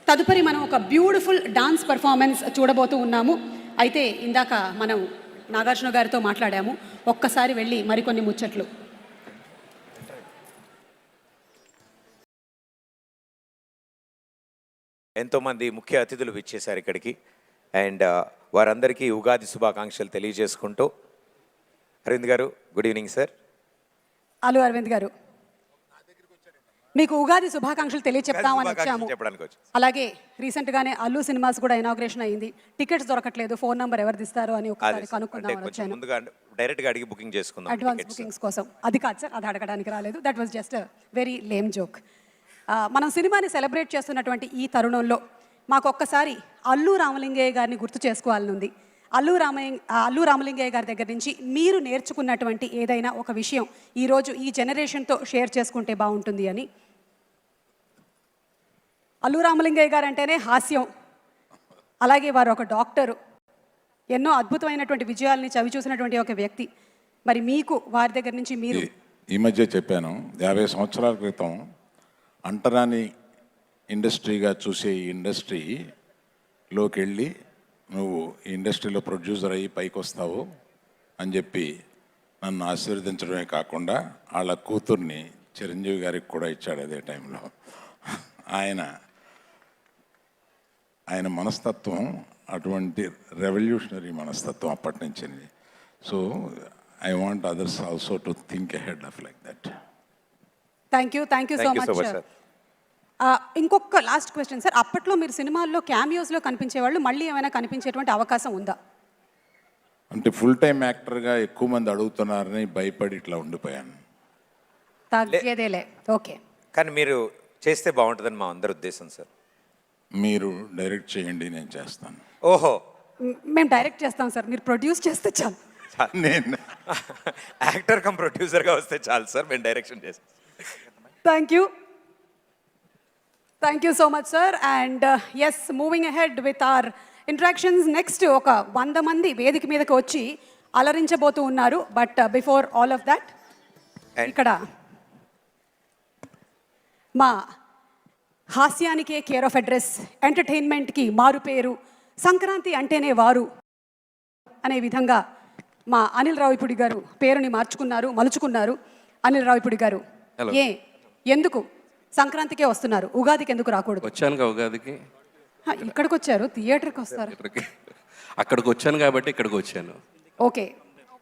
తదుపరి మనం ఒక బ్యూటిఫుల్ డాన్స్ పర్ఫార్మెన్స్ చూడబోతూ ఉన్నాము. అయితే ఇందాక మనం నాగార్జున గారితో మాట్లాడాము. ఒక్కసారి వెళ్ళి మరికొన్ని ముచ్చట్లు. ఎంతోమంది ముఖ్య అతిథులు విచ్చేశారు ఇక్కడికి. అండ్ వారందరికీ ఉగాది శుభాకాంక్షలు తెలియజేసుకుంటూ, అరవింద్ గారు good evening sir. Allu Aravind గారు, మీకు ఉగాది శుభాకాంక్షలు తెలియచెప్తామని వచ్చాము. అలాగే రీసెంట్గానే అల్లు సినిమాస్ కూడా ఇనాగ్రేషన్ అయ్యింది. టికెట్స్ దొరకట్లేదు, ఫోన్ నంబర్ ఎవరు ఇస్తారు అని ఒకసారి కనుక్కుందామని వచ్చాను. డైరెక్ట్గా అడిగి బుకింగ్ చేసుకుందాం అడ్వాన్స్ బుకింగ్స్ కోసం. అది కాదు సార్, అది అడగడానికి రాలేదు. That was just very lame joke. మనం సినిమాని సెలబ్రేట్ చేస్తున్నటువంటి ఈ తరుణంలో మాకు ఒక్కసారి అల్లు రామలింగయ్య గారిని గుర్తు చేసుకోవాలని ఉంది. అల్లు రామలింగయ్య గారి దగ్గర నుంచి మీరు నేర్చుకున్నటువంటి ఏదైనా ఒక విషయం ఈరోజు ఈ జనరేషన్తో షేర్ చేసుకుంటే బాగుంటుంది అని. అల్లు రామలింగయ్య గారు అంటేనే హాస్యం, అలాగే వారు ఒక డాక్టరు, ఎన్నో అద్భుతమైనటువంటి విజయాల్ని చవి చూసినటువంటి ఒక వ్యక్తి. మరి మీకు వారి దగ్గర నుంచి మీరు ఈ మధ్య చెప్పాను, 50 సంవత్సరాల క్రితం అంటరాని ఇండస్ట్రీగా చూసే ఈ ఇండస్ట్రీలోకి వెళ్ళి నువ్వు ఈ ఇండస్ట్రీలో ప్రొడ్యూసర్ అయ్యి పైకి వస్తావు అని చెప్పి నన్ను ఆశీర్వదించడమే కాకుండా వాళ్ళ కూతుర్ని చిరంజీవి గారికి కూడా ఇచ్చాడు అదే టైంలో. ఆయన మనస్తత్వం అటువంటి రెవల్యూషనరీ మనస్తత్వం అప్పటి నుంచి. So I want others also to think ahead of like that. Thank you so much sir. ఇంకొక లాస్ట్ క్వశ్చన్ సార్, అప్పట్లో మీరు సినిమాల్లో క్యామియోస్లో కనిపించేవాళ్ళు, మళ్ళీ ఏమైనా కనిపించేటువంటి అవకాశం ఉందా? అంటే ఫుల్ టైం యాక్టర్గా ఎక్కువ మంది అడుగుతున్నారని భయపడి ఇట్లా ఉండిపోయాను. తగ్గేదేలే. ఓకే, కానీ మీరు చేస్తే బాగుంటుందని మా అందరి ఉద్దేశం సార్. మీరు డైరెక్ట్ చేయండి, నేను చేస్తాను. ఓహో, మేము డైరెక్ట్ చేస్తాం సార్, మీరు ప్రొడ్యూస్ చేస్తే చాలు. నేను యాక్టర్ కమ్ ప్రొడ్యూసర్గా వస్తే చాలు సార్, మేము డైరెక్షన్ చేస్తాం. Thank you so much sir. And yes, moving ahead with our interactions. Next ఒక 100 మంది వేదిక మీదకి వచ్చి అలరించబోతూ ఉన్నారు. But before all of that, ఇక్కడ మా హాస్యానికే కేర్ ఆఫ్ అడ్రస్, ఎంటర్టైన్మెంట్కి మారు పేరు, సంక్రాంతి అంటేనే వారు అనే విధంగా మా అనిల్ రావిపూడి గారు పేరుని మలుచుకున్నారు. అనిల్ రావిపూడి గారు, ఎందుకు సంక్రాంతికే వస్తున్నారు, ఉగాదికి ఎందుకు రాకూడదు? వచ్చాను ఉగాదికి, ఇక్కడికి వచ్చారు, థియేటర్కి వస్తారు. అక్కడికి వచ్చాను కాబట్టి ఇక్కడికి వచ్చాను. ఓకే,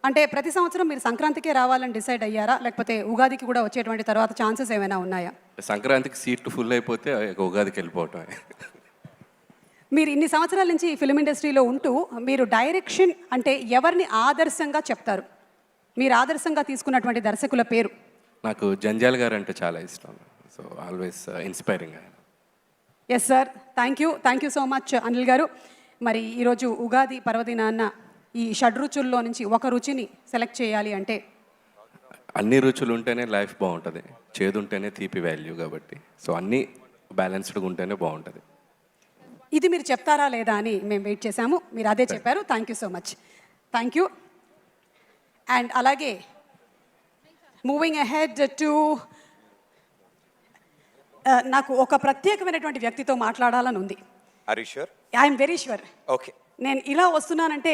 అంటే ప్రతి సంవత్సరం మీరు సంక్రాంతికే రావాలని డిసైడ్ అయ్యారా, లేకపోతే ఉగాదికి కూడా వచ్చేటువంటి తర్వాత ఛాన్సెస్ ఏమైనా ఉన్నాయా? సంక్రాంతికి సీట్లు ఫుల్ అయిపోతే ఉగాదికి వెళ్ళిపోవటం. మీరు ఇన్ని సంవత్సరాల నుంచి ఫిల్మ్ ఇండస్ట్రీలో ఉంటూ మీరు డైరెక్షన్ అంటే ఎవరిని ఆదర్శంగా చెప్తారు? మీరు ఆదర్శంగా తీసుకున్నటువంటి దర్శకుల పేరు? నాకు జంజాల్ గారు అంటే చాలా ఇష్టం. So always inspiring. Yes sir, thank you so much Anil గారు. మరి ఈరోజు ఉగాది పర్వదినాన్న ఈ షడ్రుచుల్లో నుంచి ఒక రుచిని సెలెక్ట్ చేయాలి అంటే? అన్ని రుచులు ఉంటేనే లైఫ్ బాగుంటుంది, చేదు ఉంటేనే తీపి వాల్యూ. కాబట్టి సో అన్నీ బ్యాలెన్స్డ్గా ఉంటేనే బాగుంటుంది. ఇది మీరు చెప్తారా లేదా అని మేము వెయిట్ చేశాము, మీరు అదే చెప్పారు. Thank you so much. Thank you. And అలాగే మూవింగ్ అహెడ్ టు, నాకు ఒక ప్రత్యేకమైనటువంటి వ్యక్తితో మాట్లాడాలని ఉంది. I'm very sure. ఓకే, నేను ఇలా వస్తున్నానంటే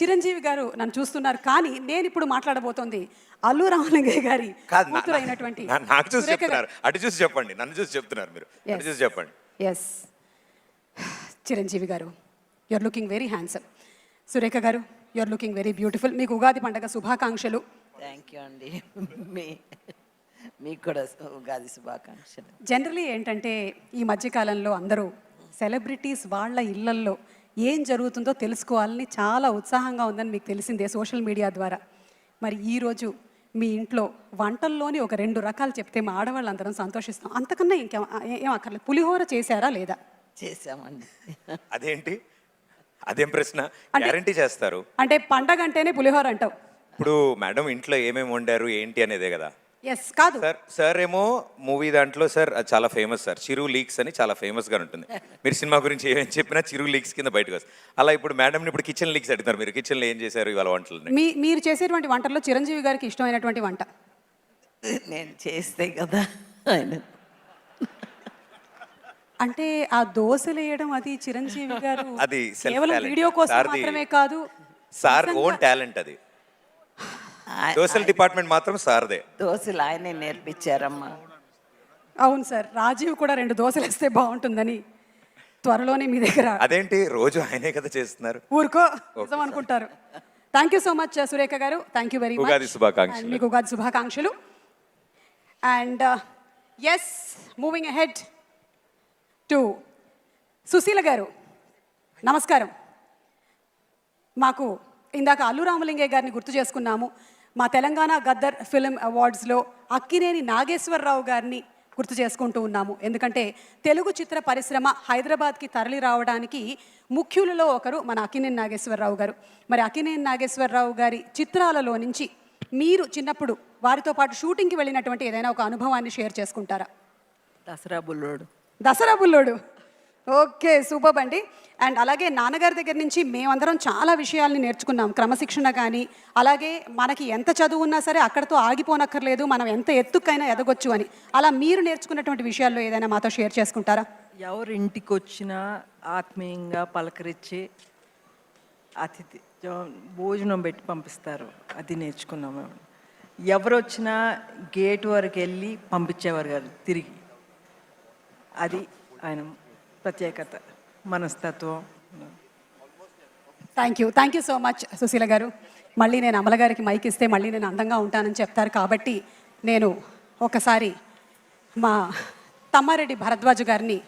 చిరంజీవి గారు నన్ను చూస్తున్నారు, కానీ నేను ఇప్పుడు మాట్లాడబోతోంది అల్లు రామలింగయ్య గారి కూతురు అయినటువంటి. నాకు చూసి చెప్తున్నారు, అటు చూసి చెప్పండి, నన్ను చూసి చెప్తున్నారు మీరు, అటు చూసి చెప్పండి. Yes, Chiranjeevi garu, you are looking very handsome. Surekha garu, you are looking very beautiful. మీకు ఉగాది పండుగ శుభాకాంక్షలు. థ్యాంక్ యూ అండి, మీకు కూడా ఉగాది శుభాకాంక్షలు. జనరలీ ఏంటంటే ఈ మధ్యకాలంలో అందరూ సెలబ్రిటీస్ వాళ్ళ ఇళ్లల్లో ఏం జరుగుతుందో తెలుసుకోవాలని చాలా ఉత్సాహంగా ఉందని మీకు తెలిసిందే సోషల్ మీడియా ద్వారా. మరి ఈరోజు మీ ఇంట్లో వంటల్లోని ఒక 2 రకాలు చెప్తే మా ఆడవాళ్ళందరం సంతోషిస్తాం. అంతకన్నా ఏం అక్కర్లేదు. పులిహోర చేశారా లేదా? చేశామండి. అదేంటి, అదేం ప్రశ్న? గ్యారంటీ చేస్తారు అంటే పండగ అంటేనే పులిహోర అంటావు. ఇప్పుడు మేడం ఇంట్లో ఏమేమి వండారు ఏంటి అనేదే కదా. ఎస్, కాదు సార్ ఏమో మూవీ దాంట్లో సార్ చాలా ఫేమస్ సార్, చిరు లీక్స్ అని చాలా ఫేమస్గా ఉంటుంది. మీరు సినిమా గురించి ఏమేమి చెప్పినా చిరు లీక్స్ కింద బయటకు వస్తుంది. అలా ఇప్పుడు మేడంని ఇప్పుడు కిచెన్ లీక్స్ అడుగుతారు, మీరు కిచెన్లో ఏం చేశారు ఇవాళ వంటలు? మీరు చేసేటువంటి వంటల్లో చిరంజీవి గారికి ఇష్టమైనటువంటి వంట? నేను చేస్తే కదా ఆయన అంటే ఆ దోశలు వేయడం అది చిరంజీవి గారు అది self కేవలం talent. వీడియో కోసం సార్ది- మాత్రమే కాదు, సార్ నిజంగా ఓన్ టాలెంట్ అది. సోషల్ డిపార్ట్మెంట్ మాత్రం సార్దే. దోశలు ఆయనే నేర్పించారమ్మా. అవును సార్, రాజీవ్ కూడా 2 దోశలు వేస్తే బాగుంటుందని త్వరలోనే మీ దగ్గర అదేంటి రోజు ఆయనే కదా చేస్తున్నారు. ఊరుకో నిజం అనుకుంటారు. Thank you so much Surekha garu, thank you very much. Ugadi శుభాకాంక్షలు. మీకు ఉగాది శుభాకాంక్షలు. And yes, moving ahead to Susheela garu, నమస్కారం. మాకు ఇందాక అల్లు రామలింగయ్య గారిని గుర్తు చేసుకున్నాము. మా తెలంగాణ గద్దర్ ఫిల్మ్ అవార్డ్స్లో అక్కినేని నాగేశ్వరరావు గారిని గుర్తు చేసుకుంటూ ఉన్నాము. ఎందుకంటే తెలుగు చిత్ర పరిశ్రమ హైదరాబాద్కి తరలి రావడానికి ముఖ్యులలో ఒకరు మన అక్కినేని నాగేశ్వరరావు గారు. మరి అక్కినేని నాగేశ్వరరావు గారి చిత్రాలలో నుంచి మీరు చిన్నప్పుడు వారితో పాటు షూటింగ్కి వెళ్ళినటువంటి ఏదైనా ఒక అనుభవాన్ని షేర్ చేసుకుంటారా? దసరా బుల్లోడు. దసరా బుల్లోడు, ఓకే, సూపర్ అండి. అండ్ అలాగే నాన్నగారి దగ్గర నుంచి మేమందరం చాలా విషయాల్ని నేర్చుకున్నాం. క్రమశిక్షణ కానీ, అలాగే మనకి ఎంత చదువు ఉన్నా సరే అక్కడితో ఆగిపోనక్కర్లేదు, మనం ఎంత ఎత్తుకైనా ఎదగొచ్చు అని. అలా మీరు నేర్చుకున్నటువంటి విషయాల్లో ఏదైనా మాతో షేర్ చేసుకుంటారా? ఎవరు ఇంటికి వచ్చినా ఆత్మీయంగా పలకరించి అతిథి భోజనం పెట్టి పంపిస్తారు, అది నేర్చుకున్నాం మేము. ఎవరు వచ్చినా గేట్ వరకు వెళ్ళి పంపించేవారు కాదు తిరిగి. అది ఆయన ప్రత్యేకత, మనస్తత్వం. Thank you so much Sushila గారు. మళ్ళీ నేను అమల గారికి మైక్ ఇస్తే మళ్ళీ నేను అందంగా ఉంటానని చెప్తారు కాబట్టి నేను ఒకసారి మా తమ్మారెడ్డి భరద్వాజ్ గారిని